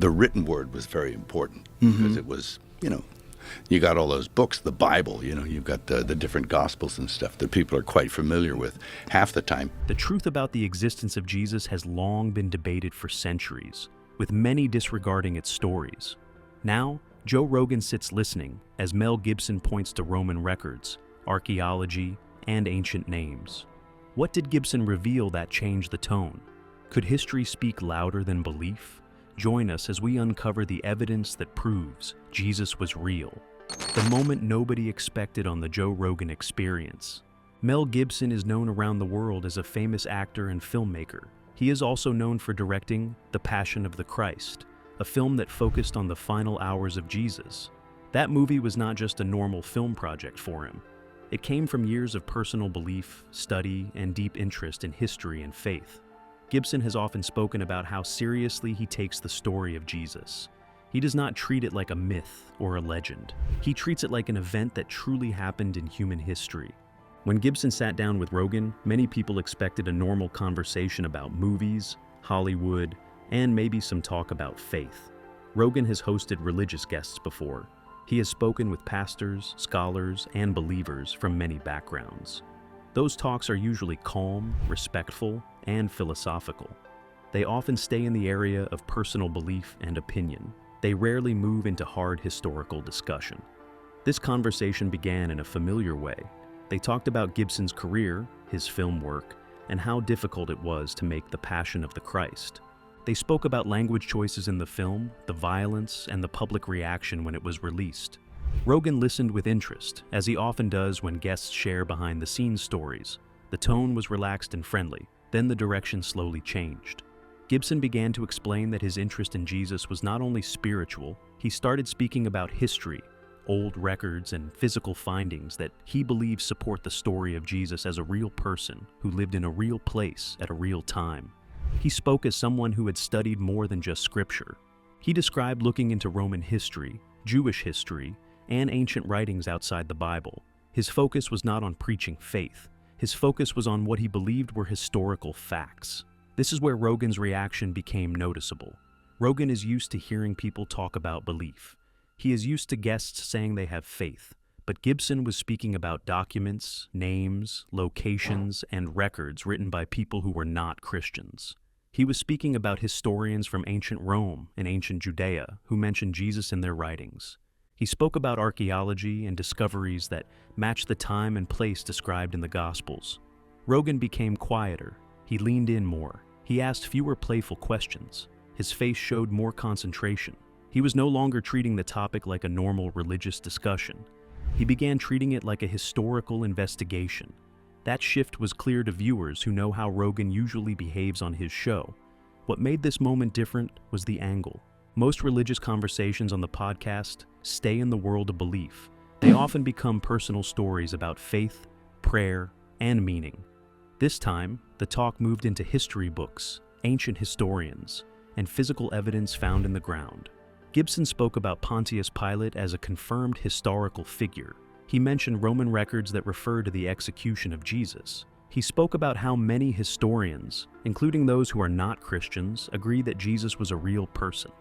the written word was very important because it was, you got all those books, the Bible, you've got the different Gospels and stuff that people are quite familiar with half the time. The truth about the existence of Jesus has long been debated for centuries, with many disregarding its stories. Now, Joe Rogan sits listening as Mel Gibson points to Roman records, archaeology, and ancient names. What did Gibson reveal that changed the tone? Could history speak louder than belief? Join us as we uncover the evidence that proves Jesus was real. The moment nobody expected on the Joe Rogan Experience. Mel Gibson is known around the world as a famous actor and filmmaker. He is also known for directing The Passion of the Christ, a film that focused on the final hours of Jesus. That movie was not just a normal film project for him. It came from years of personal belief, study, and deep interest in history and faith. Gibson has often spoken about how seriously he takes the story of Jesus. He does not treat it like a myth or a legend. He treats it like an event that truly happened in human history. When Gibson sat down with Rogan, many people expected a normal conversation about movies, Hollywood, and maybe some talk about faith. Rogan has hosted religious guests before. He has spoken with pastors, scholars, and believers from many backgrounds. Those talks are usually calm, respectful, and philosophical. They often stay in the area of personal belief and opinion. They rarely move into hard historical discussion. This conversation began in a familiar way. They talked about Gibson's career, his film work, and how difficult it was to make The Passion of the Christ. They spoke about language choices in the film, the violence, and the public reaction when it was released. Rogan listened with interest, as he often does when guests share behind-the-scenes stories. The tone was relaxed and friendly. Then the direction slowly changed. Gibson began to explain that his interest in Jesus was not only spiritual, he started speaking about history, old records, and physical findings that he believes support the story of Jesus as a real person who lived in a real place at a real time. He spoke as someone who had studied more than just scripture. He described looking into Roman history, Jewish history, and ancient writings outside the Bible. His focus was not on preaching faith. His focus was on what he believed were historical facts. This is where Rogan's reaction became noticeable. Rogan is used to hearing people talk about belief. He is used to guests saying they have faith, but Gibson was speaking about documents, names, locations, and records written by people who were not Christians. He was speaking about historians from ancient Rome and ancient Judea who mentioned Jesus in their writings. He spoke about archaeology and discoveries that matched the time and place described in the Gospels. Rogan became quieter. He leaned in more. He asked fewer playful questions. His face showed more concentration. He was no longer treating the topic like a normal religious discussion. He began treating it like a historical investigation. That shift was clear to viewers who know how Rogan usually behaves on his show. What made this moment different was the angle. Most religious conversations on the podcast stay in the world of belief. They often become personal stories about faith, prayer, and meaning. This time, the talk moved into history books, ancient historians, and physical evidence found in the ground. Gibson spoke about Pontius Pilate as a confirmed historical figure. He mentioned Roman records that refer to the execution of Jesus. He spoke about how many historians, including those who are not Christians, agree that Jesus was a real person.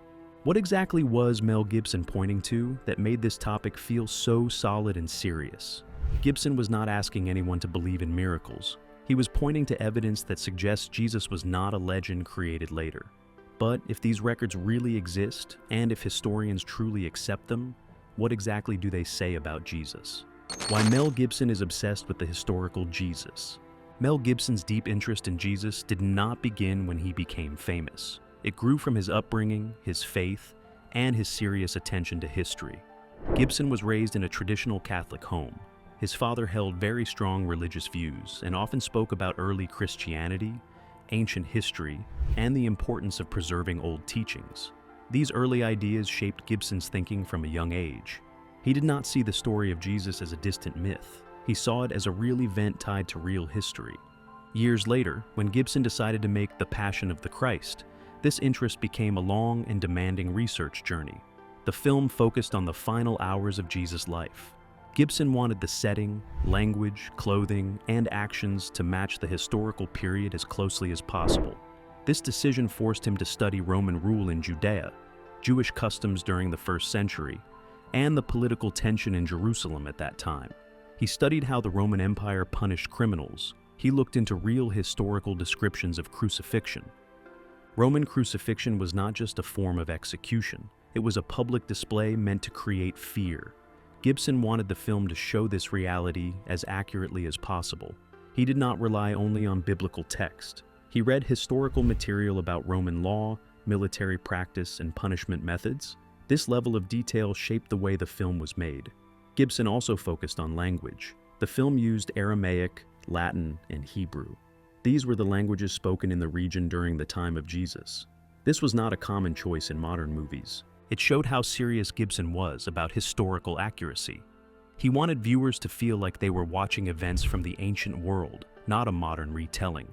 What exactly was Mel Gibson pointing to that made this topic feel so solid and serious? Gibson was not asking anyone to believe in miracles. He was pointing to evidence that suggests Jesus was not a legend created later. But if these records really exist, and if historians truly accept them, what exactly do they say about Jesus? Why Mel Gibson is obsessed with the historical Jesus. Mel Gibson's deep interest in Jesus did not begin when he became famous. It grew from his upbringing, his faith, and his serious attention to history. Gibson was raised in a traditional Catholic home. His father held very strong religious views and often spoke about early Christianity, ancient history, and the importance of preserving old teachings. These early ideas shaped Gibson's thinking from a young age. He did not see the story of Jesus as a distant myth. He saw it as a real event tied to real history. Years later, when Gibson decided to make The Passion of the Christ, this interest became a long and demanding research journey. The film focused on the final hours of Jesus' life. Gibson wanted the setting, language, clothing, and actions to match the historical period as closely as possible. This decision forced him to study Roman rule in Judea. Jewish customs during the first century, and the political tension in Jerusalem at that time. He studied how the Roman Empire punished criminals. He looked into real historical descriptions of crucifixion. Roman crucifixion was not just a form of execution, it was a public display meant to create fear. Gibson wanted the film to show this reality as accurately as possible. He did not rely only on biblical text. He read historical material about Roman law, military practice, and punishment methods. This level of detail shaped the way the film was made. Gibson also focused on language. The film used Aramaic, Latin, and Hebrew. These were the languages spoken in the region during the time of Jesus. This was not a common choice in modern movies. It showed how serious Gibson was about historical accuracy. He wanted viewers to feel like they were watching events from the ancient world, not a modern retelling.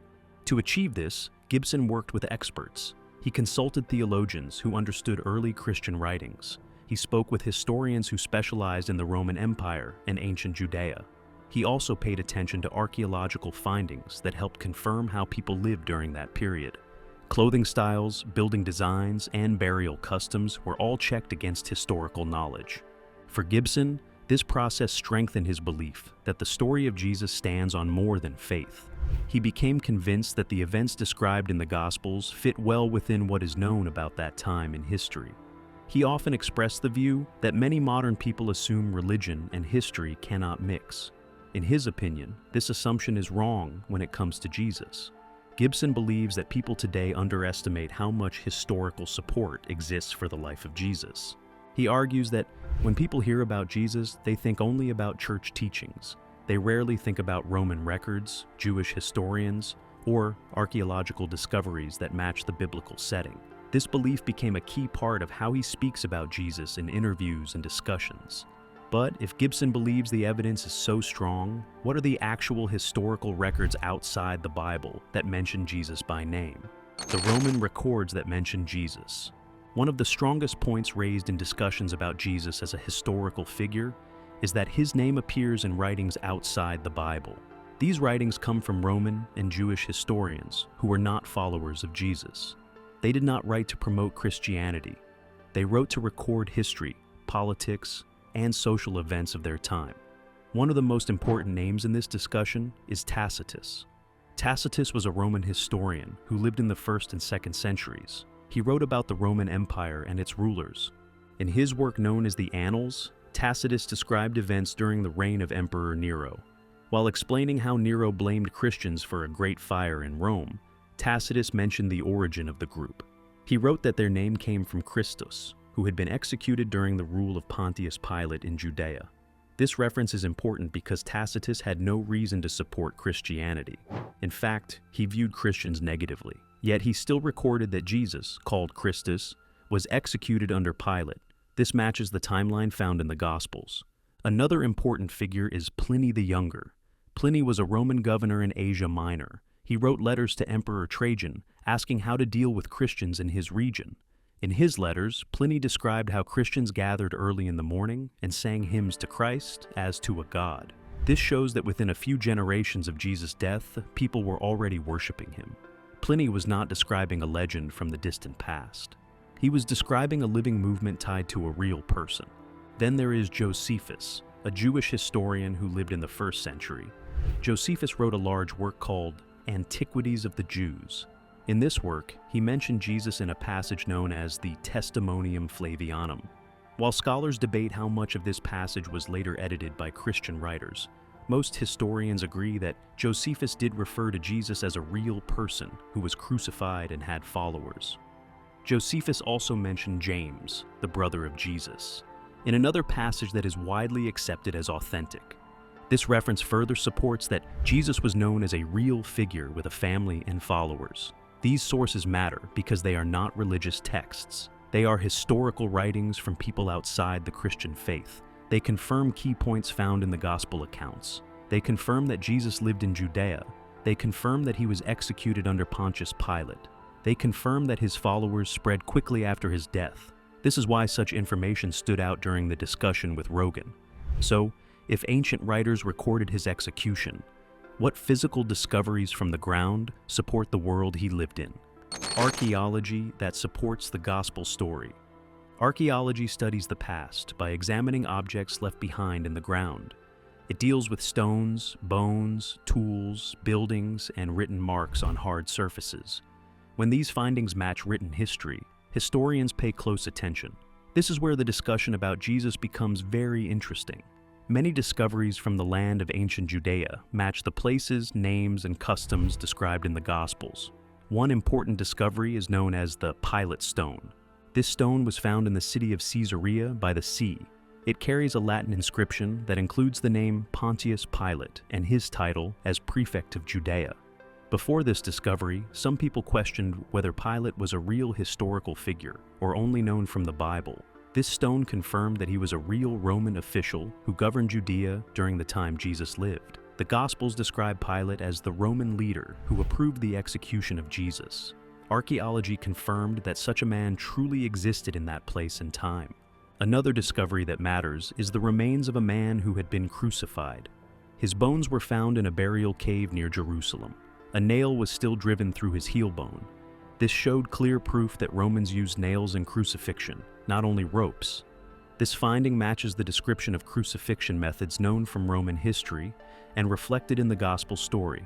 To achieve this, Gibson worked with experts. He consulted theologians who understood early Christian writings. He spoke with historians who specialized in the Roman Empire and ancient Judea. He also paid attention to archaeological findings that helped confirm how people lived during that period. Clothing styles, building designs, and burial customs were all checked against historical knowledge. For Gibson, this process strengthened his belief that the story of Jesus stands on more than faith. He became convinced that the events described in the Gospels fit well within what is known about that time in history. He often expressed the view that many modern people assume religion and history cannot mix. In his opinion, this assumption is wrong when it comes to Jesus. Gibson believes that people today underestimate how much historical support exists for the life of Jesus. He argues that when people hear about Jesus, they think only about church teachings. They rarely think about Roman records, Jewish historians, or archaeological discoveries that match the biblical setting. This belief became a key part of how he speaks about Jesus in interviews and discussions. But if Gibson believes the evidence is so strong, what are the actual historical records outside the Bible that mention Jesus by name? The Roman records that mention Jesus. One of the strongest points raised in discussions about Jesus as a historical figure is that his name appears in writings outside the Bible. These writings come from Roman and Jewish historians who were not followers of Jesus. They did not write to promote Christianity. They wrote to record history, politics, and social events of their time. One of the most important names in this discussion is Tacitus. Tacitus was a Roman historian who lived in the 1st and 2nd centuries. He wrote about the Roman Empire and its rulers. In his work known as the Annals, Tacitus described events during the reign of Emperor Nero. While explaining how Nero blamed Christians for a great fire in Rome, Tacitus mentioned the origin of the group. He wrote that their name came from Christus, who had been executed during the rule of Pontius Pilate in Judea. This reference is important because Tacitus had no reason to support Christianity. In fact, he viewed Christians negatively. Yet he still recorded that Jesus, called Christus, was executed under Pilate. This matches the timeline found in the Gospels. Another important figure is Pliny the Younger. Pliny was a Roman governor in Asia Minor. He wrote letters to Emperor Trajan asking how to deal with Christians in his region. In his letters, Pliny described how Christians gathered early in the morning and sang hymns to Christ as to a god. This shows that within a few generations of Jesus' death, people were already worshiping him. Pliny was not describing a legend from the distant past. He was describing a living movement tied to a real person. Then there is Josephus, a Jewish historian who lived in the 1st century. Josephus wrote a large work called Antiquities of the Jews. In this work, he mentioned Jesus in a passage known as the Testimonium Flavianum. While scholars debate how much of this passage was later edited by Christian writers, most historians agree that Josephus did refer to Jesus as a real person who was crucified and had followers. Josephus also mentioned James, the brother of Jesus, in another passage that is widely accepted as authentic. This reference further supports that Jesus was known as a real figure with a family and followers. These sources matter because they are not religious texts. They are historical writings from people outside the Christian faith. They confirm key points found in the gospel accounts. They confirm that Jesus lived in Judea. They confirm that he was executed under Pontius Pilate. They confirm that his followers spread quickly after his death. This is why such information stood out during the discussion with Rogan. So, if ancient writers recorded his execution, what physical discoveries from the ground support the world he lived in? Archaeology that supports the gospel story. Archaeology studies the past by examining objects left behind in the ground. It deals with stones, bones, tools, buildings, and written marks on hard surfaces. When these findings match written history, historians pay close attention. This is where the discussion about Jesus becomes very interesting. Many discoveries from the land of ancient Judea match the places, names, and customs described in the Gospels. One important discovery is known as the Pilate Stone. This stone was found in the city of Caesarea by the sea. It carries a Latin inscription that includes the name Pontius Pilate and his title as prefect of Judea. Before this discovery, some people questioned whether Pilate was a real historical figure or only known from the Bible. This stone confirmed that he was a real Roman official who governed Judea during the time Jesus lived. The Gospels describe Pilate as the Roman leader who approved the execution of Jesus. Archaeology confirmed that such a man truly existed in that place and time. Another discovery that matters is the remains of a man who had been crucified. His bones were found in a burial cave near Jerusalem. A nail was still driven through his heel bone. This showed clear proof that Romans used nails in crucifixion, not only ropes. This finding matches the description of crucifixion methods known from Roman history and reflected in the gospel story.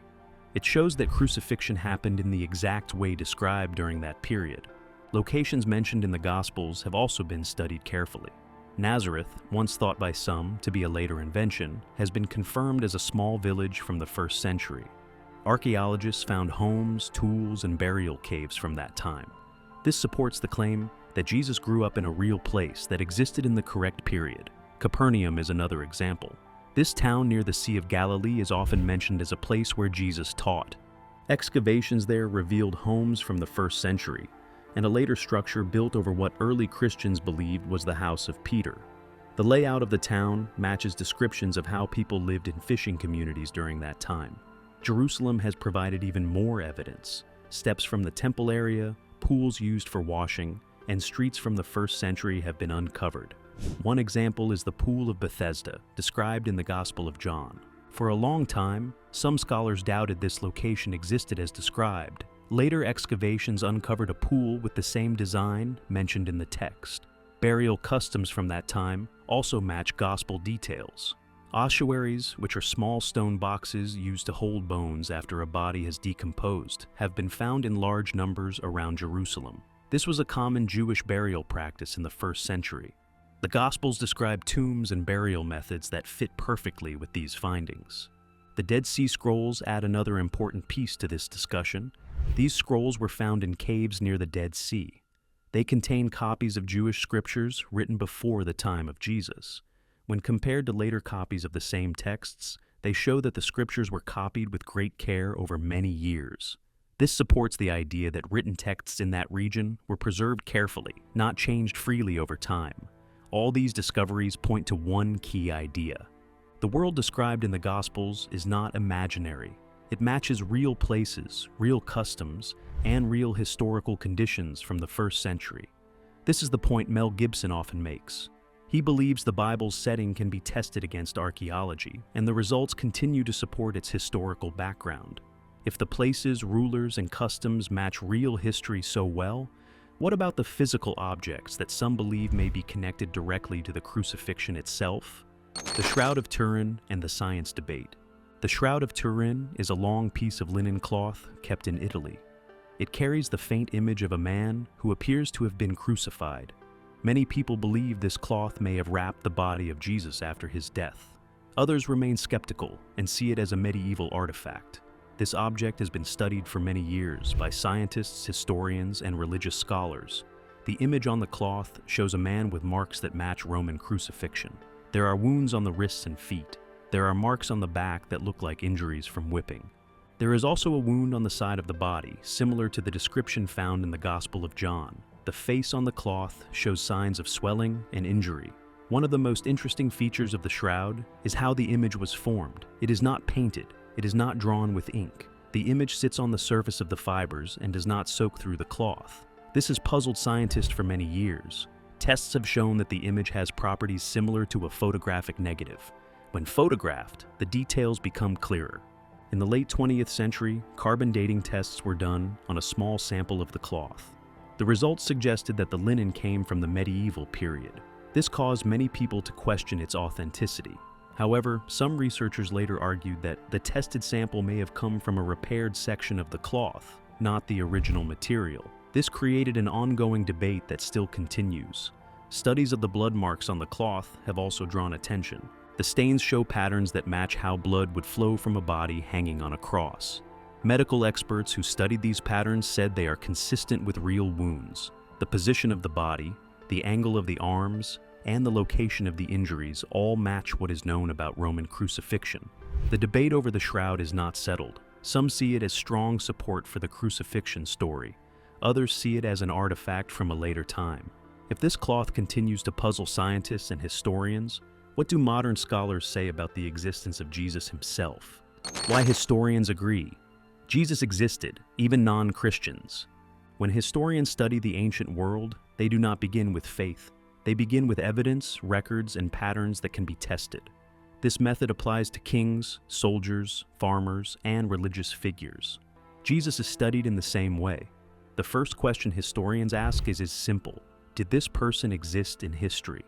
It shows that crucifixion happened in the exact way described during that period. Locations mentioned in the Gospels have also been studied carefully. Nazareth, once thought by some to be a later invention, has been confirmed as a small village from the 1st century. Archaeologists found homes, tools, and burial caves from that time. This supports the claim that Jesus grew up in a real place that existed in the correct period. Capernaum is another example. This town near the Sea of Galilee is often mentioned as a place where Jesus taught. Excavations there revealed homes from the 1st century, and a later structure built over what early Christians believed was the house of Peter. The layout of the town matches descriptions of how people lived in fishing communities during that time. Jerusalem has provided even more evidence. Steps from the temple area, pools used for washing, and streets from the 1st century have been uncovered. One example is the Pool of Bethesda, described in the Gospel of John. For a long time, some scholars doubted this location existed as described. Later excavations uncovered a pool with the same design mentioned in the text. Burial customs from that time also match Gospel details. Ossuaries, which are small stone boxes used to hold bones after a body has decomposed, have been found in large numbers around Jerusalem. This was a common Jewish burial practice in the 1st century. The Gospels describe tombs and burial methods that fit perfectly with these findings. The Dead Sea Scrolls add another important piece to this discussion. These scrolls were found in caves near the Dead Sea. They contain copies of Jewish scriptures written before the time of Jesus. When compared to later copies of the same texts, they show that the scriptures were copied with great care over many years. This supports the idea that written texts in that region were preserved carefully, not changed freely over time. All these discoveries point to one key idea. The world described in the Gospels is not imaginary. It matches real places, real customs, and real historical conditions from the 1st century. This is the point Mel Gibson often makes. He believes the Bible's setting can be tested against archaeology, and the results continue to support its historical background. If the places, rulers, and customs match real history so well, what about the physical objects that some believe may be connected directly to the crucifixion itself? The Shroud of Turin and the science debate. The Shroud of Turin is a long piece of linen cloth kept in Italy. It carries the faint image of a man who appears to have been crucified. Many people believe this cloth may have wrapped the body of Jesus after his death. Others remain skeptical and see it as a medieval artifact. This object has been studied for many years by scientists, historians, and religious scholars. The image on the cloth shows a man with marks that match Roman crucifixion. There are wounds on the wrists and feet. There are marks on the back that look like injuries from whipping. There is also a wound on the side of the body, similar to the description found in the Gospel of John. The face on the cloth shows signs of swelling and injury. One of the most interesting features of the shroud is how the image was formed. It is not painted. It is not drawn with ink. The image sits on the surface of the fibers and does not soak through the cloth. This has puzzled scientists for many years. Tests have shown that the image has properties similar to a photographic negative. When photographed, the details become clearer. In the late 20th century, carbon dating tests were done on a small sample of the cloth. The results suggested that the linen came from the medieval period. This caused many people to question its authenticity. However, some researchers later argued that the tested sample may have come from a repaired section of the cloth, not the original material. This created an ongoing debate that still continues. Studies of the blood marks on the cloth have also drawn attention. The stains show patterns that match how blood would flow from a body hanging on a cross. Medical experts who studied these patterns said they are consistent with real wounds. The position of the body, the angle of the arms, and the location of the injuries all match what is known about Roman crucifixion. The debate over the shroud is not settled. Some see it as strong support for the crucifixion story. Others see it as an artifact from a later time. If this cloth continues to puzzle scientists and historians, what do modern scholars say about the existence of Jesus himself? Why historians agree? Jesus existed, even non-Christians. When historians study the ancient world, they do not begin with faith. They begin with evidence, records, and patterns that can be tested. This method applies to kings, soldiers, farmers, and religious figures. Jesus is studied in the same way. The first question historians ask is simple. Did this person exist in history?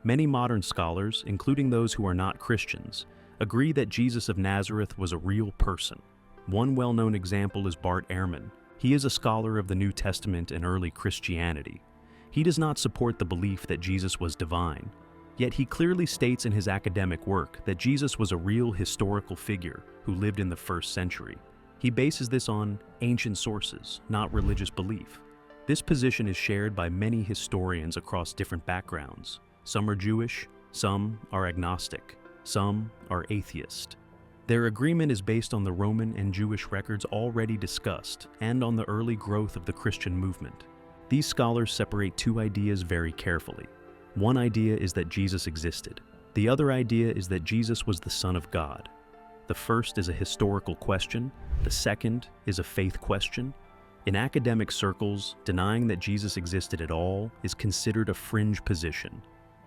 Many modern scholars, including those who are not Christians, agree that Jesus of Nazareth was a real person. One well-known example is Bart Ehrman. He is a scholar of the New Testament and early Christianity. He does not support the belief that Jesus was divine, yet he clearly states in his academic work that Jesus was a real historical figure who lived in the first century. He bases this on ancient sources, not religious belief. This position is shared by many historians across different backgrounds. Some are Jewish, some are agnostic, some are atheist. Their agreement is based on the Roman and Jewish records already discussed and on the early growth of the Christian movement. These scholars separate two ideas very carefully. One idea is that Jesus existed. The other idea is that Jesus was the Son of God. The first is a historical question, the second is a faith question. In academic circles, denying that Jesus existed at all is considered a fringe position.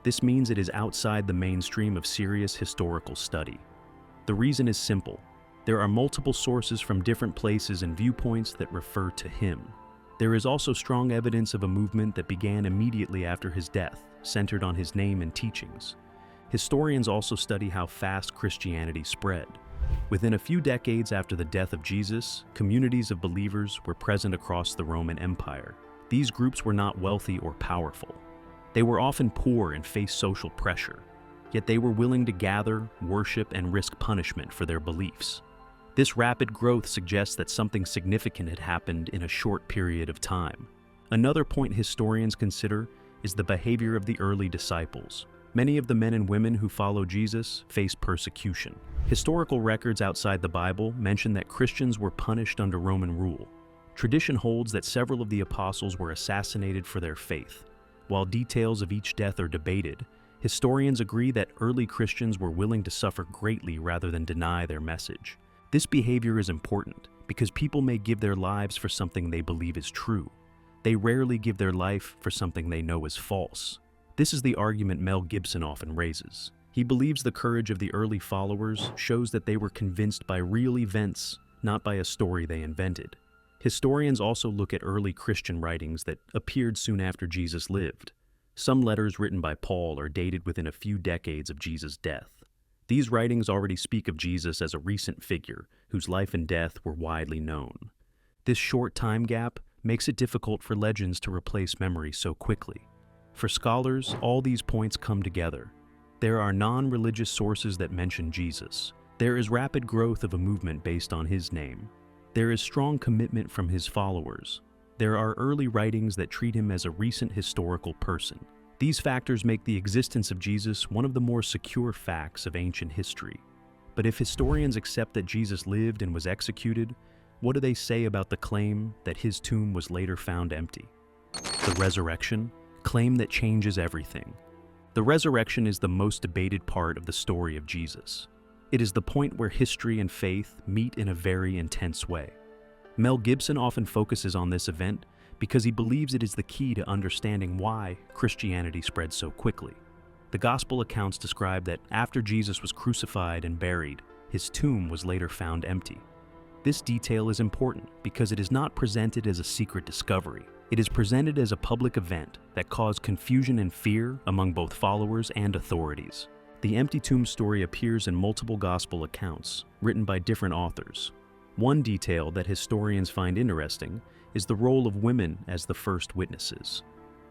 This means it is outside the mainstream of serious historical study. The reason is simple. There are multiple sources from different places and viewpoints that refer to him. There is also strong evidence of a movement that began immediately after his death, centered on his name and teachings. Historians also study how fast Christianity spread. Within a few decades after the death of Jesus, communities of believers were present across the Roman Empire. These groups were not wealthy or powerful. They were often poor and faced social pressure, yet they were willing to gather, worship, and risk punishment for their beliefs. This rapid growth suggests that something significant had happened in a short period of time. Another point historians consider is the behavior of the early disciples. Many of the men and women who followed Jesus faced persecution. Historical records outside the Bible mention that Christians were punished under Roman rule. Tradition holds that several of the apostles were assassinated for their faith. While details of each death are debated, historians agree that early Christians were willing to suffer greatly rather than deny their message. This behavior is important because people may give their lives for something they believe is true. They rarely give their life for something they know is false. This is the argument Mel Gibson often raises. He believes the courage of the early followers shows that they were convinced by real events, not by a story they invented. Historians also look at early Christian writings that appeared soon after Jesus lived. Some letters written by Paul are dated within a few decades of Jesus' death. These writings already speak of Jesus as a recent figure whose life and death were widely known. This short time gap makes it difficult for legends to replace memory so quickly. For scholars, all these points come together. There are non-religious sources that mention Jesus. There is rapid growth of a movement based on his name. There is strong commitment from his followers. There are early writings that treat him as a recent historical person. These factors make the existence of Jesus one of the more secure facts of ancient history. But if historians accept that Jesus lived and was executed, what do they say about the claim that his tomb was later found empty? The resurrection, claim that changes everything. The resurrection is the most debated part of the story of Jesus. It is the point where history and faith meet in a very intense way. Mel Gibson often focuses on this event because he believes it is the key to understanding why Christianity spread so quickly. The gospel accounts describe that after Jesus was crucified and buried, his tomb was later found empty. This detail is important because it is not presented as a secret discovery. It is presented as a public event that caused confusion and fear among both followers and authorities. The empty tomb story appears in multiple gospel accounts, written by different authors. One detail that historians find interesting is the role of women as the first witnesses.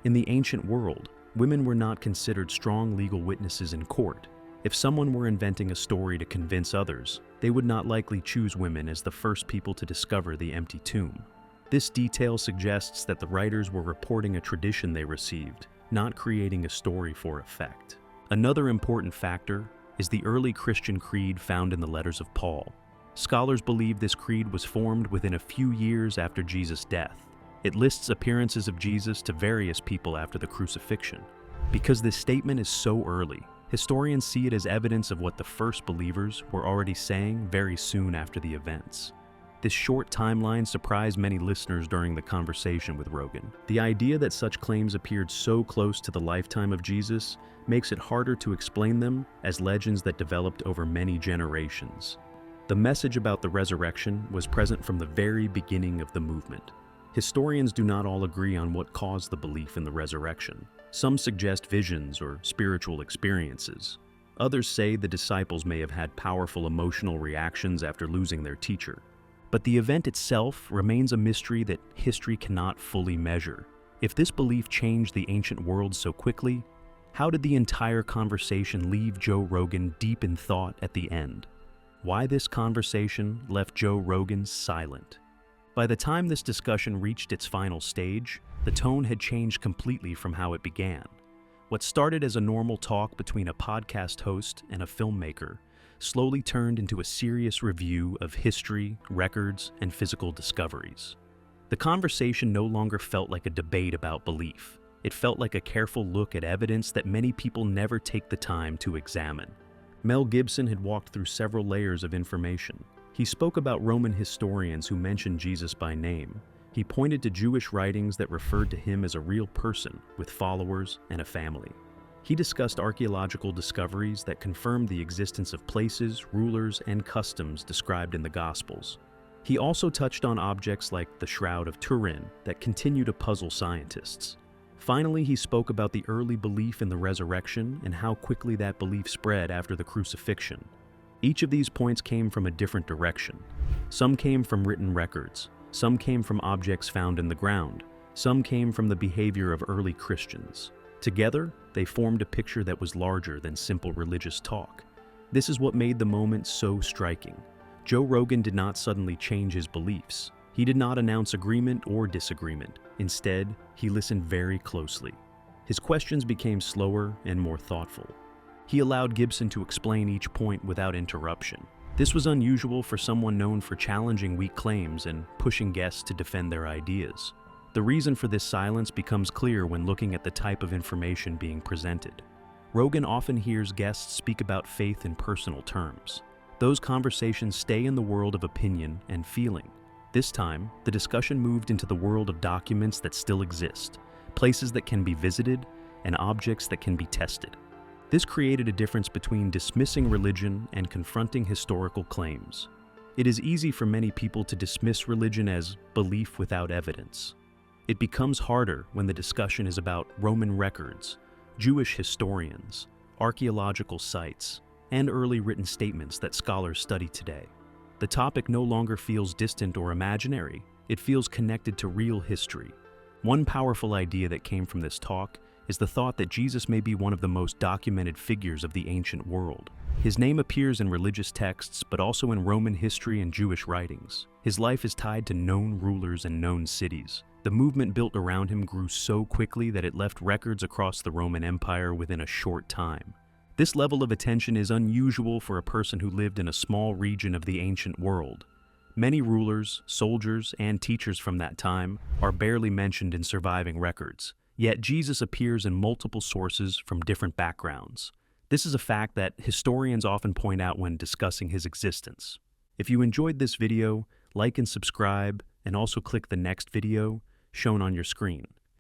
In the ancient world, women were not considered strong legal witnesses in court. If someone were inventing a story to convince others, they would not likely choose women as the first people to discover the empty tomb. This detail suggests that the writers were reporting a tradition they received, not creating a story for effect. Another important factor is the early Christian creed found in the letters of Paul. Scholars believe this creed was formed within a few years after Jesus' death. It lists appearances of Jesus to various people after the crucifixion. Because this statement is so early, historians see it as evidence of what the first believers were already saying very soon after the events. This short timeline surprised many listeners during the conversation with Rogan. The idea that such claims appeared so close to the lifetime of Jesus makes it harder to explain them as legends that developed over many generations. The message about the resurrection was present from the very beginning of the movement. Historians do not all agree on what caused the belief in the resurrection. Some suggest visions or spiritual experiences. Others say the disciples may have had powerful emotional reactions after losing their teacher. But the event itself remains a mystery that history cannot fully measure. If this belief changed the ancient world so quickly, how did the entire conversation leave Joe Rogan deep in thought at the end? Why this conversation left Joe Rogan silent? By the time this discussion reached its final stage, the tone had changed completely from how it began. What started as a normal talk between a podcast host and a filmmaker slowly turned into a serious review of history, records, and physical discoveries. The conversation no longer felt like a debate about belief. It felt like a careful look at evidence that many people never take the time to examine. Mel Gibson had walked through several layers of information. He spoke about Roman historians who mentioned Jesus by name. He pointed to Jewish writings that referred to him as a real person with followers and a family. He discussed archaeological discoveries that confirmed the existence of places, rulers, and customs described in the Gospels. He also touched on objects like the Shroud of Turin that continue to puzzle scientists. Finally, he spoke about the early belief in the resurrection and how quickly that belief spread after the crucifixion. Each of these points came from a different direction. Some came from written records, some came from objects found in the ground, some came from the behavior of early Christians. Together, they formed a picture that was larger than simple religious talk. This is what made the moment so striking. Joe Rogan did not suddenly change his beliefs. He did not announce agreement or disagreement. Instead, he listened very closely. His questions became slower and more thoughtful. He allowed Gibson to explain each point without interruption. This was unusual for someone known for challenging weak claims and pushing guests to defend their ideas. The reason for this silence becomes clear when looking at the type of information being presented. Rogan often hears guests speak about faith in personal terms. Those conversations stay in the world of opinion and feeling. This time, the discussion moved into the world of documents that still exist, places that can be visited, and objects that can be tested. This created a difference between dismissing religion and confronting historical claims. It is easy for many people to dismiss religion as belief without evidence. It becomes harder when the discussion is about Roman records, Jewish historians, archaeological sites, and early written statements that scholars study today. The topic no longer feels distant or imaginary, it feels connected to real history. One powerful idea that came from this talk is the thought that Jesus may be one of the most documented figures of the ancient world. His name appears in religious texts, but also in Roman history and Jewish writings. His life is tied to known rulers and known cities. The movement built around him grew so quickly that it left records across the Roman Empire within a short time. This level of attention is unusual for a person who lived in a small region of the ancient world. Many rulers, soldiers, and teachers from that time are barely mentioned in surviving records. Yet Jesus appears in multiple sources from different backgrounds. This is a fact that historians often point out when discussing his existence. If you enjoyed this video, like and subscribe, and also click the next video shown on your screen.